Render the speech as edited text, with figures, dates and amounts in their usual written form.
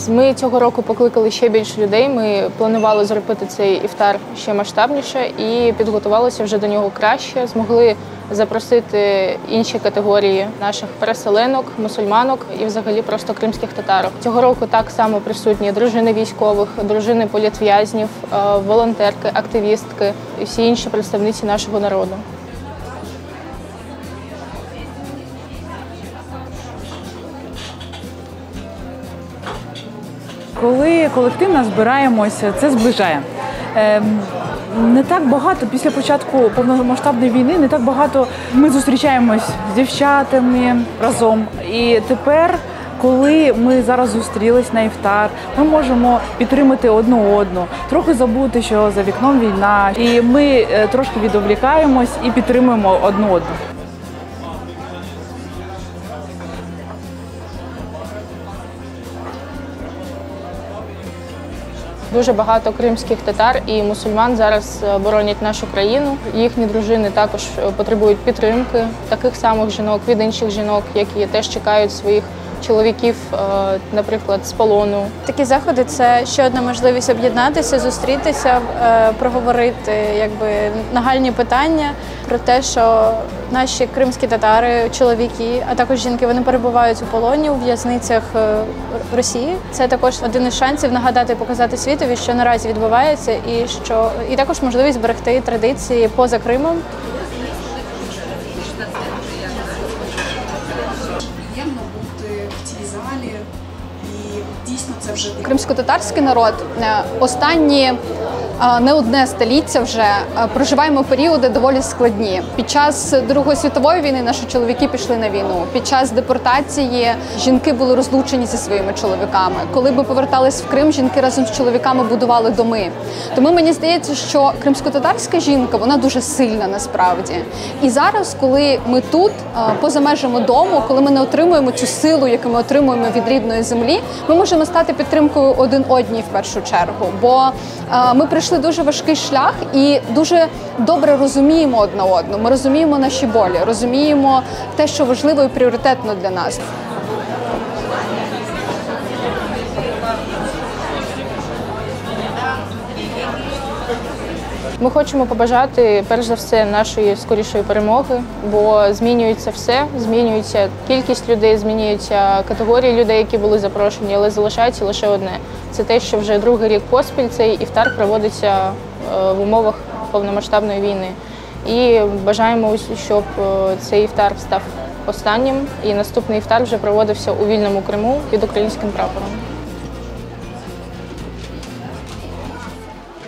Ми цього року покликали ще більше людей. Ми планували зробити цей іфтар ще масштабніше і підготувалися вже до нього краще. Змогли запросити інші категорії наших переселенок, мусульманок і взагалі просто кримських татарок. Цього року так само присутні дружини військових, дружини політв'язнів, волонтерки, активістки і всі інші представниці нашого народу. Коли колективно збираємося, це зближає. Не так багато, після початку повномасштабної війни, не так багато ми зустрічаємось з дівчатами разом. І тепер, коли ми зараз зустрілись на іфтар, ми можемо підтримати одну одну, трохи забути, що за вікном війна. І ми трошки відволікаємось і підтримуємо одну одну. Дуже багато кримських татар і мусульман зараз боронять нашу країну. Їхні дружини також потребують підтримки таких самих жінок від інших жінок, які теж чекають своїх чоловіків, наприклад, з полону. Такі заходи – це ще одна можливість об'єднатися, зустрітися, проговорити нагальні питання про те, що наші кримські татари, чоловіки, а також жінки, вони перебувають у полоні у в'язницях Росії. Це також один із шансів нагадати, показати світові, що наразі відбувається, і також можливість зберегти традиції поза Кримом. Приємно бути в цій залі, і дійсно це вже кримськотатарський народ останні не одне століття вже проживаємо періоди доволі складні. Під час Другої світової війни наші чоловіки пішли на війну. Під час депортації жінки були розлучені зі своїми чоловіками. Коли ми повертались в Крим, жінки разом з чоловіками будували доми. Тому мені здається, що кримськотатарська жінка, вона дуже сильна насправді. І зараз, коли ми тут, поза межами дому, коли ми не отримуємо цю силу, яку ми отримуємо від рідної землі, ми можемо стати підтримкою один одній в першу чергу. Бо ми пройшли дуже важкий шлях і дуже добре розуміємо одне одну. Ми розуміємо наші болі, розуміємо те, що важливо і пріоритетно для нас. Ми хочемо побажати, перш за все, нашої скорішої перемоги, бо змінюється все, змінюється кількість людей, змінюються категорії людей, які були запрошені, але залишається лише одне. Це те, що вже другий рік поспіль цей іфтар проводиться в умовах повномасштабної війни. І бажаємо, щоб цей іфтар став останнім, і наступний іфтар вже проводився у вільному Криму під українським прапором.